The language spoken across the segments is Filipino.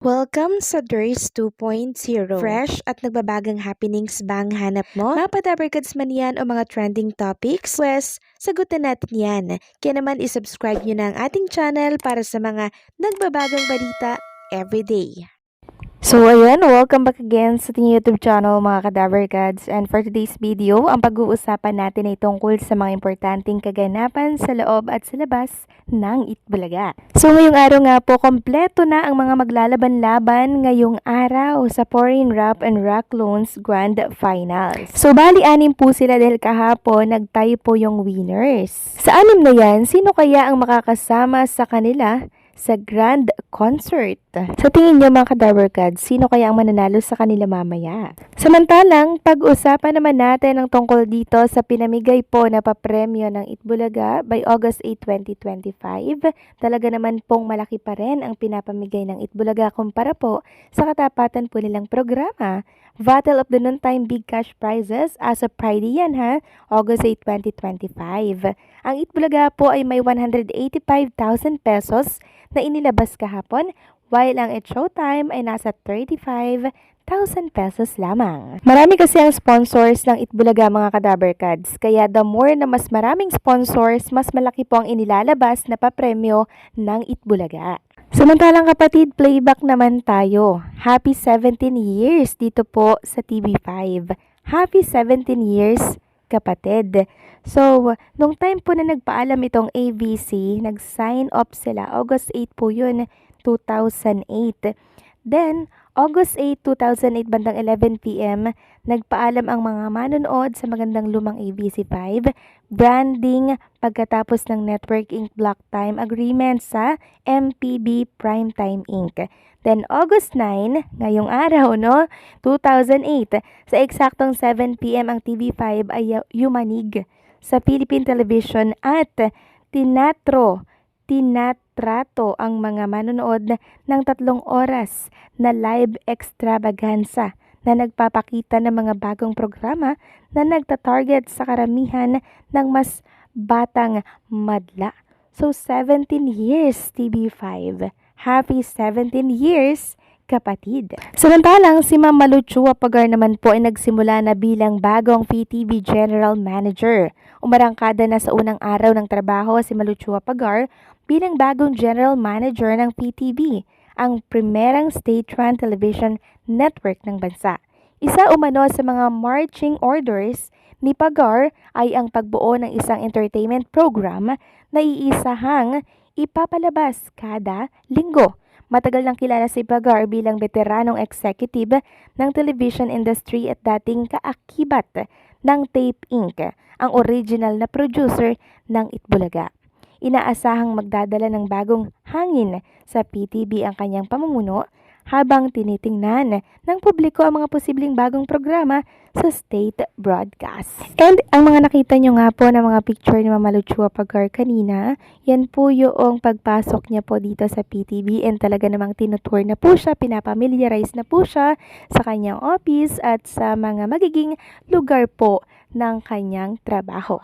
Welcome sa DRS 2.0. Fresh at nagbabagang happenings bang hanap mo? Mga padabarkads man yan o mga trending topics? Pwes, sagutin natin yan. Kaya naman isubscribe nyo na ang ating channel para sa mga nagbabagang balita everyday. So ayan, welcome back again sa ating YouTube channel mga Kadaverkads. And for today's video, ang pag-uusapan natin ay tungkol sa mga importanteng kaganapan sa loob at sa labas ng Itbulaga. So ngayong araw nga po, kompleto na ang mga maglalaban-laban ngayong araw sa Foreign Rap and Rock Loans Grand Finals. So bali-anim po sila dahil kahapon nagtayo po yung winners. Sa anim na yan, sino kaya ang makakasama sa kanila sa grand concert? Sa tingin niyo mga Kadaverkads, sino kaya ang mananalo sa kanila mamaya? Samantalang, pag-usapan naman natin ang tungkol dito sa pinamigay po na papremyo ng Itbulaga by August 8, 2025. Talaga naman pong malaki pa rin ang pinapamigay ng Itbulaga kumpara po sa katapatan po nilang programa. Battle of the Noontime Big Cash Prizes as of Friday yan ha, August 8, 2025. Ang Itbulaga po ay may 185,000 pesos na inilabas kahapon, while ang It's Showtime ay nasa 35,000 pesos lamang. Marami kasi ang sponsors ng Itbulaga mga Kadaverkads, kaya the more na mas maraming sponsors, mas malaki po ang inilalabas na papremyo ng Itbulaga. Samantalang kapatid, playback naman tayo. Happy 17 years dito po sa TV5. Happy 17 years kapatid. So, nung time po na nagpaalam itong ABC, nag-sign up sila. August 8 po yun, 2008. Then, August 8, 2008, bandang 11 p.m., nagpaalam ang mga manonood sa magandang lumang ABC5, branding pagkatapos ng Network Inc. Block Time Agreement sa MPB Primetime Inc. Then, August 9, ngayong araw, 2008, sa eksaktong 7 p.m. ang TV5 ay yumanig sa Philippine Television at tinatrato ang mga manonood ng 3 oras na live extravaganza na nagpapakita ng mga bagong programa na nagtatarget sa karamihan ng mas batang madla. So 17 years TV5. Happy 17 years kapatid. Samantalang si Ma'am Malu Chua Pagar naman po ay nagsimula na bilang bagong PTV General Manager. Umarangkada na sa unang araw ng trabaho si Malu Chua Pagar bilang bagong General Manager ng PTV, ang primerang state-run television network ng bansa. Isa umano sa mga marching orders ni Pagar ay ang pagbuo ng isang entertainment program na iisahang ipapalabas kada linggo. Matagal nang kilala si Pagar bilang veteranong executive ng television industry at dating kaakibat ng Tape Inc., ang original na producer ng Itbulaga. Inaasahang magdadala ng bagong hangin sa PTV ang kanyang pamumuno habang tinitingnan ng publiko ang mga posibleng bagong programa sa state broadcast. And ang mga nakita nyo nga po na mga picture ni Mama Malu Chua Pagar kanina, yan po yung pagpasok niya po dito sa PTV and talaga namang tinutour na po siya, pinapamiliarize na po siya sa kanyang office at sa mga magiging lugar po ng kanyang trabaho.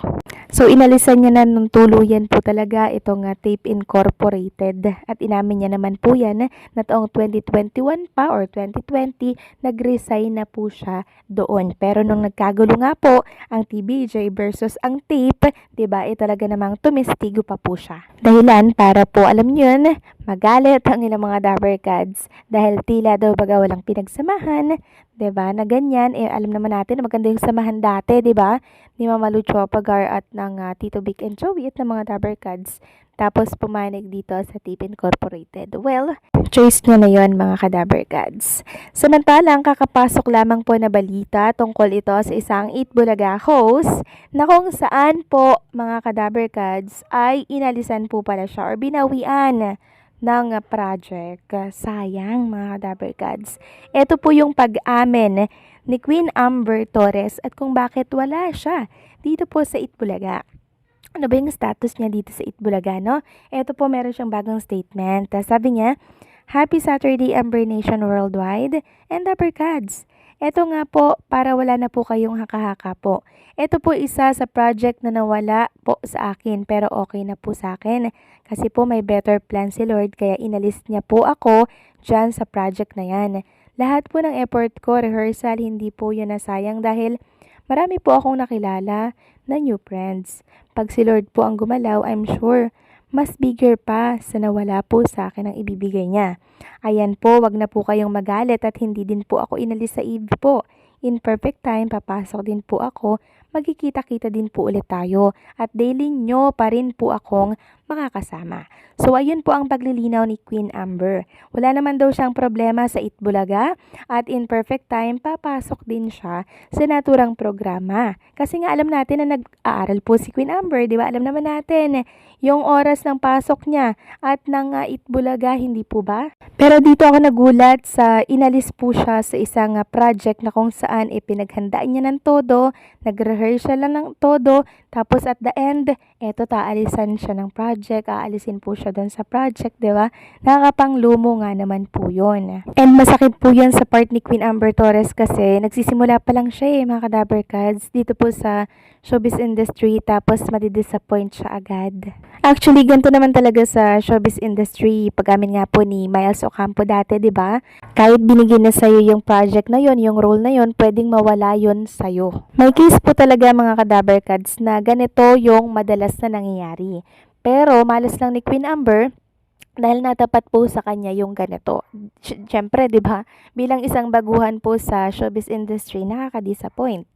So, inalisan niya na ng tuluyan po talaga itong Tape Incorporated at inamin niya naman po yan na taong 2021 pa or 2020, nag-resign na po siya doon. Pero nung nagkagulo nga po ang TVJ versus ang Tape, diba, talaga namang tumistigo pa po siya. Dahilan para po, alam niyo yun, magalit ang ilang mga Daverkads dahil tila daw baga walang pinagsamahan, diba, na ganyan. Alam naman natin na maganda yung samahan dati, diba, ni Mama Malu Chua Pagar at ng Tito Vic and Joey at ng mga Daverkads. Tapos pumanig dito sa Tape Incorporated. Well, choice niya na yon mga Kadaverkads. Samantalang kakapasok lamang po na balita tungkol ito sa isang Itbulaga host na kung saan po mga Kadaverkads ay inalisan po pala siya or binawian ng project. Sayang mga Kadaverkads. Ito po yung pag-amin ni Queen Amber Torres at kung bakit wala siya dito po sa Itbulaga. Ano ba yung status niya dito sa Itbulaga, no? Ito po, meron siyang bagong statement. Sabi niya, Happy Saturday Amber Nation Worldwide and Daverkads. Ito nga po, para wala na po kayong haka-haka po. Ito po isa sa project na nawala po sa akin pero okay na po sa akin. Kasi po may better plan si Lord kaya inalis niya po ako dyan sa project na yan. Lahat po ng effort ko, rehearsal, hindi po yun nasayang dahil marami po akong nakilala na new friends. Pag si Lord po ang gumalaw, I'm sure mas bigger pa sa nawala po sa akin ang ibibigay niya. Ayan po, wag na po kayong magalit at hindi din po ako inalis sa Eve po. In perfect time, papasok din po ako, magkikita-kita din po ulit tayo at daily nyo pa rin po akong makakasama. So ayun po ang paglilinaw ni Queen Amber. Wala naman daw siyang problema sa Itbulaga at in perfect time, papasok din siya sa naturang programa. Kasi nga alam natin na nag-aaral po si Queen Amber, di ba? Alam naman natin yung oras ng pasok niya at ng Itbulaga, hindi po ba? Pero dito ako nagulat sa inalis po siya sa isang project na kung saan ipinaghandaan niya ng todo, nag-rehearsal lang ng todo, tapos at the end, eto taalisan siya ng project, aalisin po siya doon sa project, di ba? Nakakapanglumo nga naman po yun. And masakit po yun sa part ni Queen Amber Torres kasi nagsisimula pa lang siya mga kadaber cards dito po sa showbiz industry tapos madidisappoint siya agad. Actually, ganito naman talaga sa showbiz industry. Pag-amin nga po ni Miles Ocampo dati, di ba? Kahit binigyan na sa'yo yung project na yon, yung role na yon, pwedeng mawala yon sa'yo. May case po talaga mga kadaber cards na ganito yung madalas na nangyayari. Pero malas lang ni Queen Amber dahil natapat po sa kanya yung ganito. Siyempre, di ba? Bilang isang baguhan po sa showbiz industry, nakaka-disappoint.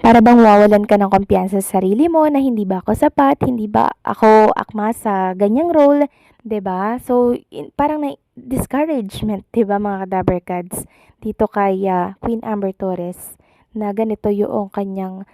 Para bang wawalan ka ng kumpiyansa sa sarili mo na hindi ba ako sapat, hindi ba ako akma sa ganyang role, 'di ba? So parang na discouragement, 'di ba mga kadaber cards dito kay Queen Amber Torres na ganito yung kanyang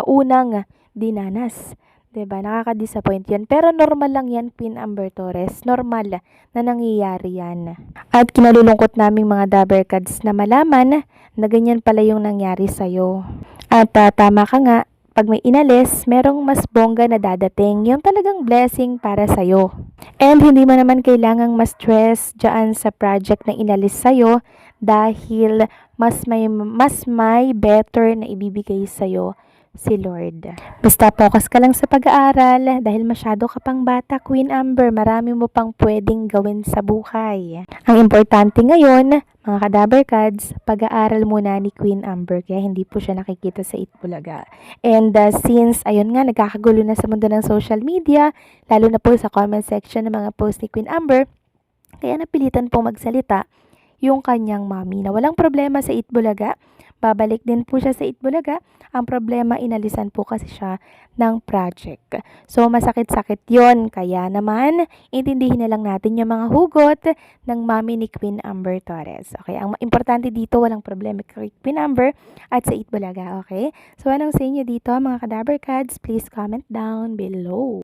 unang dinanas. 'Di ba? Nakaka-disappoint 'yan. Pero normal lang 'yan, Queen Amber Torres. Normal na nangyayari 'yan. At kinalulungkot naming mga dabber cards na malaman na ganyan pala yung nangyari sa'yo. At tama ka nga, pag may inalis, merong mas bongga na dadating, yung talagang blessing para sa'yo. And hindi mo naman kailangang ma-stress dyan sa project na inalis sa'yo dahil mas may better na ibibigay sa'yo si Lord. Basta focus ka lang sa pag-aaral dahil masyado ka pang bata, Queen Amber. Marami mo pang pwedeng gawin sa buhay. Ang importante ngayon, mga kadaber cards, pag-aaral muna ni Queen Amber kaya hindi po siya nakikita sa Itbulaga. And since, ayun nga, nagkakagulo na sa mundo ng social media, lalo na po sa comment section ng mga post ni Queen Amber, kaya napilitan pong magsalita yung kanyang mami na walang problema sa Itbulaga. Babalik din po siya sa Itbulaga. Ang problema, inalisan po kasi siya ng project. So, masakit-sakit yon. Kaya naman, intindihin na lang natin yung mga hugot ng mami ni Queen Amber Torres. Okay, ang importante dito, walang problema kay Queen Amber at sa Itbulaga. Okay? So, anong sa inyo dito, mga kadaber cards? Please comment down below.